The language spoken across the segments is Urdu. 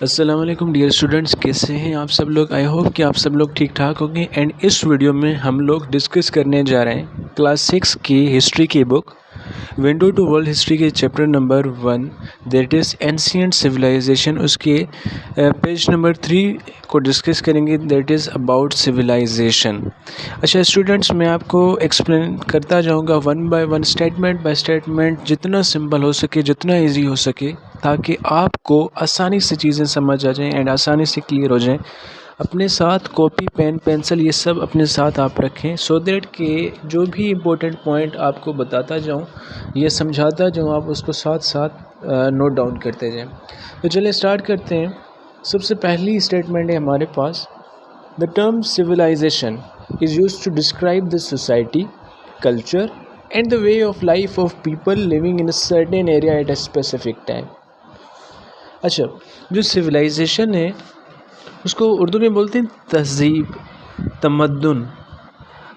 السلام علیکم ڈیئر اسٹوڈنٹس، کیسے ہیں آپ سب لوگ؟ آئی ہوپ کہ آپ سب لوگ ٹھیک ٹھاک ہوں گے. اینڈ اس ویڈیو میں ہم لوگ ڈسکس کرنے جا رہے ہیں کلاس 6 کی ہسٹری کی book window to world history کے chapter number 1 that is ancient civilization. اس کے پیج نمبر 3 کو ڈسکس کریں گے، دیٹ از اباؤٹ سویلائزیشن. اچھا اسٹوڈنٹس، میں آپ کو ایکسپلین کرتا جاؤں گا one by one, statement by statement, جتنا سمپل ہو سکے، جتنا ایزی ہو سکے، تاکہ آپ کو آسانی سے چیزیں سمجھ آ جائیں اینڈ آسانی سے کلیئر ہو جائیں. اپنے ساتھ کاپی، پین، پینسل یہ سب اپنے ساتھ آپ رکھیں، سو دیٹ کہ جو بھی امپورٹنٹ پوائنٹ آپ کو بتاتا جاؤں یا سمجھاتا جاؤں، آپ اس کو ساتھ ساتھ نوٹ ڈاؤن کرتے جائیں. تو چلیں اسٹارٹ کرتے ہیں. سب سے پہلی اسٹیٹمنٹ ہے ہمارے پاس، the term civilization is used to describe the society, culture and the way of life of people living in a certain area at a specific time. اچھا، جو سویلائزیشن ہے اس کو اردو میں بولتے ہیں تہذیب، تمدن.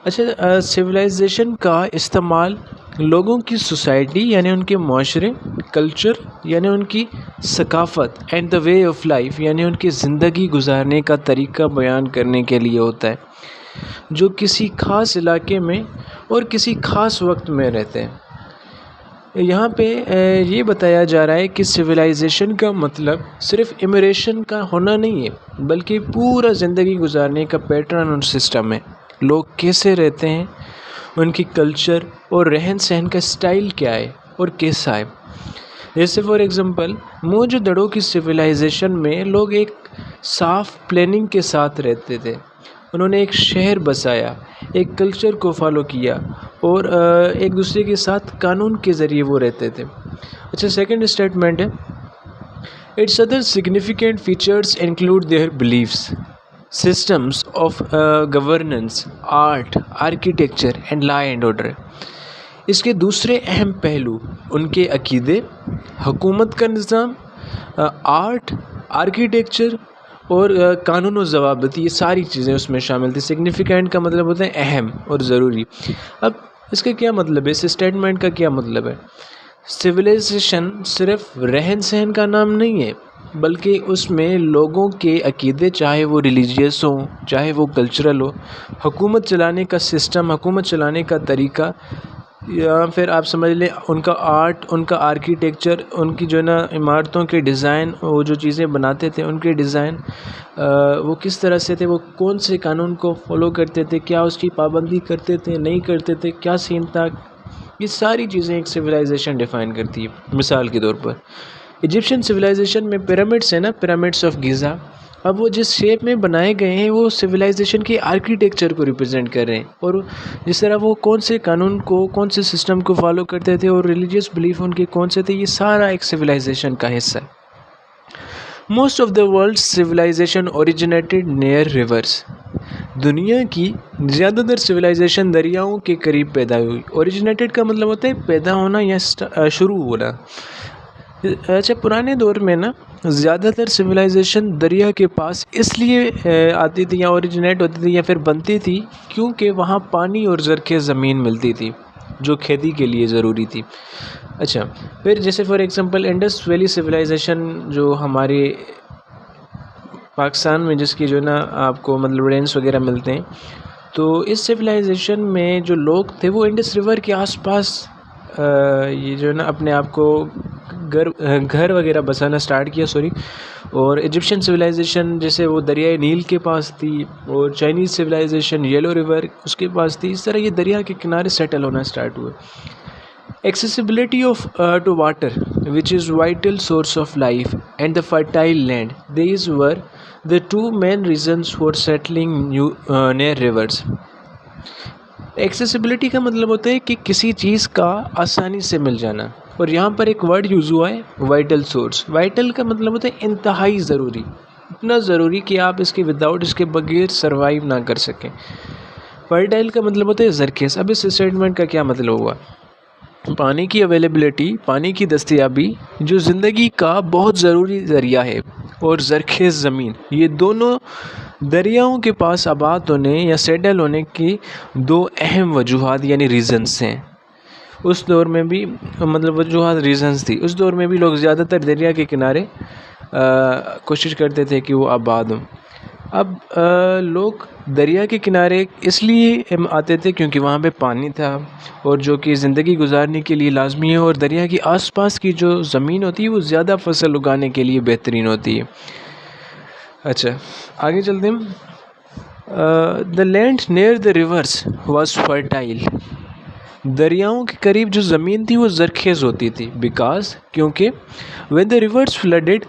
اچھا، سویلائزیشن کا استعمال لوگوں کی سوسائٹی یعنی ان کے معاشرے، کلچر یعنی ان کی ثقافت، and the way of life یعنی ان کی زندگی گزارنے کا طریقہ بیان کرنے کے لیے ہوتا ہے، جو کسی خاص علاقے میں اور کسی خاص وقت میں رہتے ہیں. یہاں پہ یہ بتایا جا رہا ہے کہ سویلائزیشن کا مطلب صرف امیگریشن کا ہونا نہیں ہے، بلکہ پورا زندگی گزارنے کا پیٹرن اور سسٹم ہے. لوگ کیسے رہتے ہیں، ان کی کلچر اور رہن سہن کا سٹائل کیا ہے اور کیسا ہے. جیسے فار ایگزامپل، موہنجودڑو کی سویلائزیشن میں لوگ ایک صاف پلاننگ کے ساتھ رہتے تھے. انہوں نے ایک شہر بسایا، ایک کلچر کو فالو کیا اور ایک دوسرے کے ساتھ قانون کے ذریعے وہ رہتے تھے. اچھا، سیکنڈ اسٹیٹمنٹ ہے، its other significant features include their beliefs, systems of governance, art, architecture and law and order. اس کے دوسرے اہم پہلو ان کے عقیدے، حکومت کا نظام، آرٹ، آرکیٹیکچر اور قانون و ضوابط، یہ ساری چیزیں اس میں شامل تھی. سگنیفیکنٹ کا مطلب ہوتا ہے اہم اور ضروری. اب اس کا کیا مطلب ہے، اس اسٹیٹمنٹ کا کیا مطلب ہے؟ سویلائزیشن صرف رہن سہن کا نام نہیں ہے، بلکہ اس میں لوگوں کے عقیدے، چاہے وہ ریلیجیس ہوں، چاہے وہ کلچرل ہو، حکومت چلانے کا سسٹم، حکومت چلانے کا طریقہ، یا پھر آپ سمجھ لیں ان کا آرٹ، ان کا آرکیٹیکچر، ان کی جو ہے نا عمارتوں کے ڈیزائن، وہ جو چیزیں بناتے تھے ان کے ڈیزائن وہ کس طرح سے تھے، وہ کون سے قانون کو فالو کرتے تھے، کیا اس کی پابندی کرتے تھے، نہیں کرتے تھے، کیا سین تھا. یہ ساری چیزیں ایک سویلائزیشن ڈیفائن کرتی ہے. مثال کے طور پر ایجپشین سویلائزیشن میں پیرامڈس ہیں نا، پیرامڈس آف گیزا، اب وہ جس شیپ میں بنائے گئے ہیں وہ سویلائزیشن کے آرکیٹیکچر کو ریپرزینٹ کر رہے ہیں، اور جس طرح وہ کون سے قانون کو، کون سے سسٹم کو فالو کرتے تھے اور ریلیجیس بلیف ان کے کون سے تھے، یہ سارا ایک سویلائزیشن کا حصہ ہے. Most of the world civilization originated near rivers. دنیا کی زیادہ تر سویلائزیشن دریاؤں کے قریب پیدا ہوئی. اوریجنیٹڈ کا مطلب ہوتا ہے پیدا ہونا یا شروع ہونا. اچھا، پرانے دور میں نا زیادہ تر سویلائزیشن دریا کے پاس اس لیے آتی تھی یا اوریجنیٹ ہوتی تھی یا پھر بنتی تھی کیونکہ وہاں پانی اور زرخیز زمین ملتی تھی جو کھیتی کے لیے ضروری تھی. اچھا، پھر جیسے for example Indus valley civilization جو ہمارے پاکستان میں، جس کی جو ہے نا آپ کو مطلب رینس وغیرہ ملتے ہیں، تو اس سویلائزیشن میں جو لوگ تھے وہ انڈس ریور کے آس پاس یہ جو ہے نا اپنے آپ کو گھر وغیرہ بسانا سٹارٹ کیا. اور ایجپشین سویلائزیشن جیسے وہ دریائے نیل کے پاس تھی، اور چائنیز سویلائزیشن یلو ریور اس کے پاس تھی. اس طرح یہ دریا کے کنارے سیٹل ہونا سٹارٹ ہوئے. Accessibility of to water which is vital source of life and the fertile land, these were the two main reasons for settling near rivers. Accessibility کا مطلب ہوتا ہے کہ کسی چیز کا آسانی سے مل جانا، اور یہاں پر ایک ورڈ یوز ہوا ہے وائٹل سورس. وائٹل کا مطلب ہوتا ہے انتہائی ضروری، اتنا ضروری کہ آپ اس کے وداؤٹ، اس کے بغیر سروائیو نہ کر سکیں. فرٹائل کا مطلب ہوتا ہے زرخیز. اب اس اسٹیٹمنٹ کا کیا مطلب ہوا؟ پانی کی اویلیبلٹی، پانی کی دستیابی جو زندگی کا بہت ضروری ذریعہ ہے، اور زرخیز زمین، یہ دونوں دریاؤں کے پاس آباد ہونے یا سیٹل ہونے کی دو اہم وجوہات یعنی ریزنس ہیں. اس دور میں بھی مطلب وجوہات ریزنس تھی. اس دور میں بھی لوگ زیادہ تر دریا کے کنارے کوشش کرتے تھے کہ وہ آباد ہوں. اب لوگ دریا کے کنارے اس لیے آتے تھے کیونکہ وہاں پہ پانی تھا اور جو کہ زندگی گزارنے کے لیے لازمی ہے, اور دریا کے آس پاس کی جو زمین ہوتی ہے وہ زیادہ فصل اگانے کے لیے بہترین ہوتی ہے. اچھا آگے چلتے ہیں. The land near the rivers was fertile. دریاؤں کے قریب جو زمین تھی وہ زرخیز ہوتی تھی. بیکاز کیونکہ when the rivers flooded,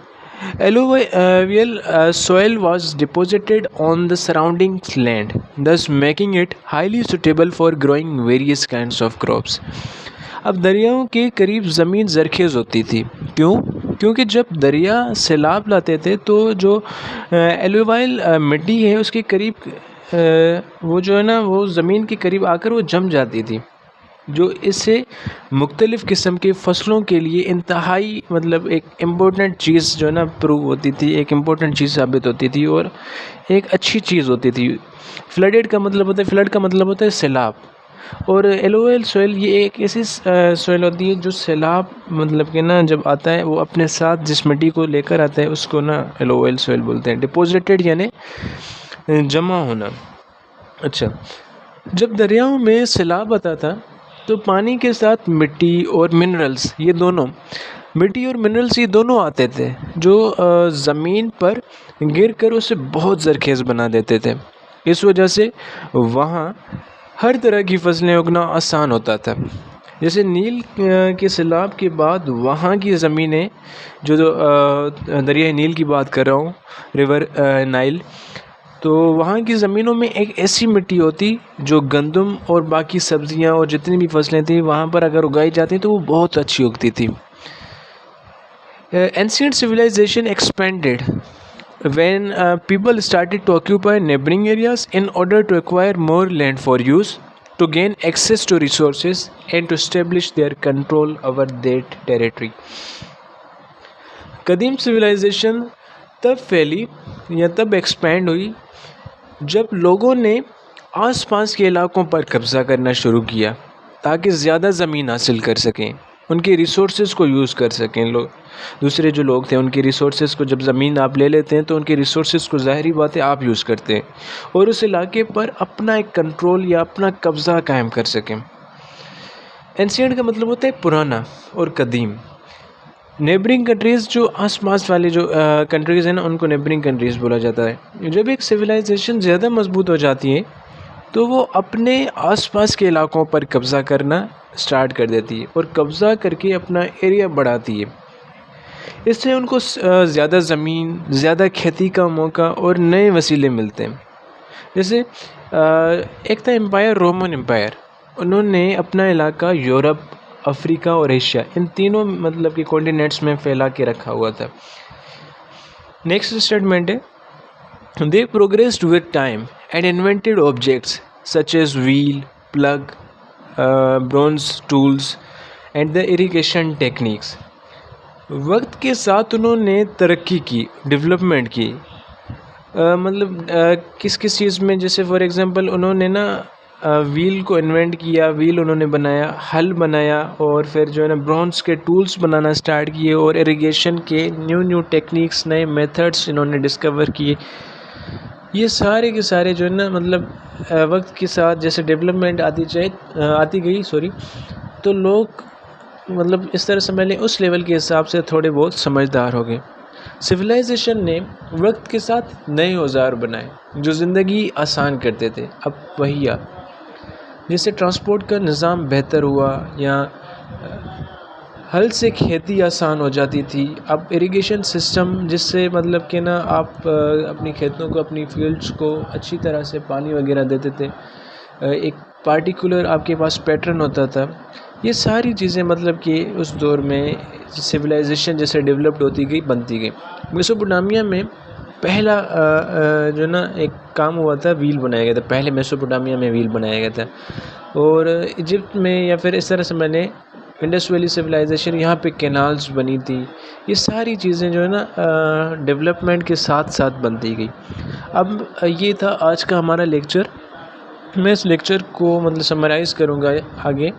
alluvial soil was deposited on the surrounding land, thus making it highly suitable for growing various kinds of crops. اب دریاؤں کے قریب زمین زرخیز ہوتی تھی. کیوں؟ کیونکہ جب دریا سیلاب لاتے تھے تو جو ایلووائل مٹی ہے اس کے قریب وہ جو ہے نا وہ زمین کے قریب آ کر وہ جم جاتی تھی, جو اس سے مختلف قسم کے فصلوں کے لیے انتہائی مطلب ایک امپورٹنٹ چیز جو ہے نا پروو ہوتی تھی, ایک امپورٹنٹ چیز ثابت ہوتی تھی اور ایک اچھی چیز ہوتی تھی. فلڈ کا مطلب ہوتا ہے سیلاب, اور ایلوویل سوئل یہ ایک ایسی سوئل ہوتی ہے جو سیلاب مطلب کہ نا جب آتا ہے وہ اپنے ساتھ جس مٹی کو لے کر آتا ہے اس کو نا ایلوویل سوئل بولتے ہیں. ڈپوزیٹڈ یعنی جمع ہونا. اچھا جب دریاؤں میں سیلاب آتا تھا تو پانی کے ساتھ مٹی اور منرلز یہ دونوں آتے تھے جو زمین پر گر کر اسے بہت زرخیز بنا دیتے تھے. اس وجہ سے وہاں ہر طرح کی فصلیں اگنا آسان ہوتا تھا. جیسے نیل کے سیلاب کے بعد وہاں کی زمینیں جو دریائے نیل کی بات کر رہا ہوں, ریور نائل, تو وہاں کی زمینوں میں ایک ایسی مٹی ہوتی جو گندم اور باقی سبزیاں اور جتنی بھی فصلیں تھیں وہاں پر اگر اگائی جاتی تو وہ بہت اچھی اگتی تھی. Ancient civilization expanded when people started to occupy neighboring areas in order to acquire more land for use, to gain access to resources and to establish their control over that territory. قدیم civilization تب پھیلی یا تب ایکسپینڈ ہوئی جب لوگوں نے آس پاس کے علاقوں پر قبضہ کرنا شروع کیا تاکہ زیادہ زمین حاصل کر سکیں, ان کے ریسورسز کو یوز کر سکیں. دوسرے جو لوگ تھے ان کے ریسورسز کو, جب زمین آپ لے لیتے ہیں تو ان کے ریسورسز کو ظاہری بات ہے آپ یوز کرتے ہیں اور اس علاقے پر اپنا ایک کنٹرول یا اپنا قبضہ قائم کر سکیں. اینشینٹ کا مطلب ہوتا ہے پرانا اور قدیم. نیبرنگ کنٹریز جو آس پاس والے جو کنٹریز ہیں نا ان کو نیبرنگ کنٹریز بولا جاتا ہے. جب ایک سویلائزیشن زیادہ مضبوط ہو جاتی ہے تو وہ اپنے آس پاس کے علاقوں پر قبضہ کرنا سٹارٹ کر دیتی ہے اور قبضہ کر کے اپنا ایریا بڑھاتی ہے. اس سے ان کو زیادہ زمین, زیادہ کھیتی کا موقع اور نئے وسیلے ملتے ہیں. جیسے ایک تھا امپائر, رومن امپائر, انہوں نے اپنا علاقہ یورپ, افریقہ اور ایشیا ان تینوں مطلب کہ کانٹیننٹس میں پھیلا کے رکھا ہوا تھا. نیکسٹ اسٹیٹمنٹ ہے, they progressed with time and invented objects such as wheel, plug, bronze tools and the irrigation techniques. وقت کے ساتھ انہوں نے ترقی کی, ڈیولپمنٹ کی, مطلب کس چیز میں, جیسے فار ایگزامپل انہوں نے نا ویل کو انوینٹ کیا, ویل انہوں نے بنایا, ہل بنایا, اور پھر جو ہے نا برونز کے ٹولز بنانا سٹارٹ کیے, اور ایریگیشن کے نیو ٹیکنیکس, نئے میتھڈس انہوں نے ڈسکور کیے. یہ سارے کے سارے جو ہے نا مطلب وقت کے ساتھ جیسے ڈیولپمنٹ آتی گئی تو لوگ مطلب اس طرح سمجھ لیں اس لیول کے حساب سے تھوڑے بہت سمجھدار ہو گئے. سویلائزیشن نے وقت کے ساتھ نئے اوزار بنائے جو زندگی آسان کرتے تھے. اب وہی جیسے ٹرانسپورٹ کا نظام بہتر ہوا, یا ہل سے کھیتی آسان ہو جاتی تھی. اب ایریگیشن سسٹم جس سے مطلب کہ نا آپ اپنی کھیتوں کو, اپنی فیلڈس کو اچھی طرح سے پانی وغیرہ دیتے تھے, ایک پارٹیکولر آپ کے پاس پیٹرن ہوتا تھا. یہ ساری چیزیں مطلب کہ اس دور میں سویلائزیشن جیسے ڈیولپڈ ہوتی گئی, بنتی گئی. میسوپوٹامیہ میں پہلا جو نا ایک کام ہوا تھا, ویل بنایا گیا تھا. پہلے میسوپوٹامیہ میں ویل بنایا گیا تھا. اور ایجپٹ میں یا پھر اس طرح سے میں نے انڈس ویلی سویلائزیشن, یہاں پہ کینالز بنی تھی. یہ ساری چیزیں جو ہے نا ڈیولپمنٹ کے ساتھ ساتھ بنتی گئی. اب یہ تھا آج کا ہمارا لیکچر. میں اس لیکچر کو مطلب سمرائز کروں گا آگے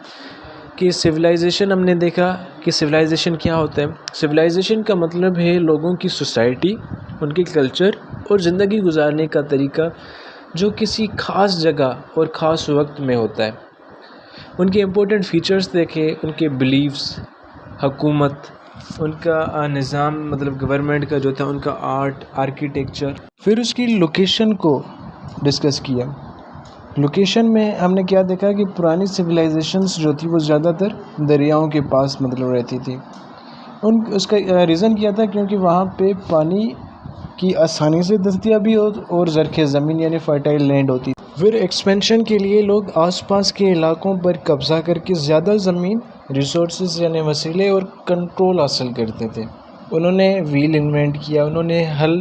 کہ سویلائزیشن ہم نے دیکھا کہ سویلائزیشن کیا ہوتا ہے. سویلائزیشن کا مطلب ہے لوگوں کی سوسائٹی، ان کے کلچر اور زندگی گزارنے کا طریقہ جو کسی خاص جگہ اور خاص وقت میں ہوتا ہے. ان کے امپورٹنٹ فیچرز دیکھیں، ان کے بلیفز، حکومت، ان کا نظام مطلب گورنمنٹ کا جو تھا، ان کا آرٹ، آرکیٹیکچر. پھر اس کی لوکیشن کو ڈسکس کیا. لوکیشن میں ہم نے کیا دیکھا کہ پرانی سویلائزیشنز جو تھی وہ زیادہ تر دریاؤں کے پاس مطلب رہتی تھی. اس کا ریزن کیا تھا کیونکہ وہاں پہ پانی کی آسانی سے دستیابی ہو اور زرخیز زمین یعنی فرٹائل لینڈ ہوتی. پھر ایکسپینشن کے لیے لوگ آس پاس کے علاقوں پر قبضہ کر کے زیادہ زمین، ریسورسز یعنی وسیلے اور کنٹرول حاصل کرتے تھے. انہوں نے ویل انوینٹ کیا، انہوں نے ہل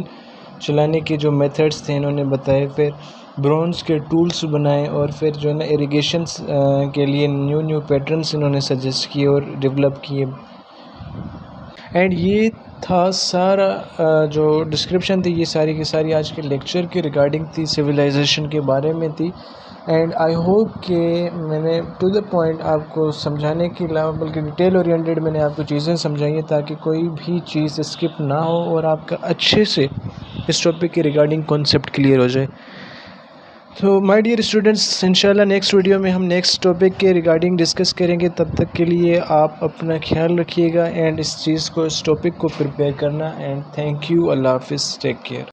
چلانے کے جو میتھڈس تھے انہوں نے بتائے، پھر برونز کے ٹولز بنائے، اور پھر جو ہے نا اریگیشنس کے لیے نیو پیٹرنس انہوں نے سجیسٹ کیے اور ڈیولپ کیے. اینڈ یہ تھا سارا جو ڈسکرپشن تھی، یہ ساری کی ساری آج کے لیکچر کے ریگارڈنگ تھی، سویلائزیشن کے بارے میں تھی. اینڈ آئی ہوپ کہ میں نے ٹو دا پوائنٹ آپ کو سمجھانے کے علاوہ بلکہ ڈیٹیل اورینٹیڈ میں نے آپ کو چیزیں سمجھائی ہیں تاکہ کوئی بھی چیز اسکپ نہ ہو اور آپ کا اچھے سے اس ٹاپک کے ریگارڈنگ کانسیپٹ کلیئر ہو جائے. تو مائی ڈیئر اسٹوڈنٹس، انشاءاللہ نیکسٹ ویڈیو میں ہم نیکسٹ ٹاپک کے ریگارڈنگ ڈسکس کریں گے. تب تک کے لیے آپ اپنا خیال رکھیے گا اینڈ اس چیز کو، اس ٹاپک کو پریپیئر کرنا. And thank you. اللہ حافظ. Take care.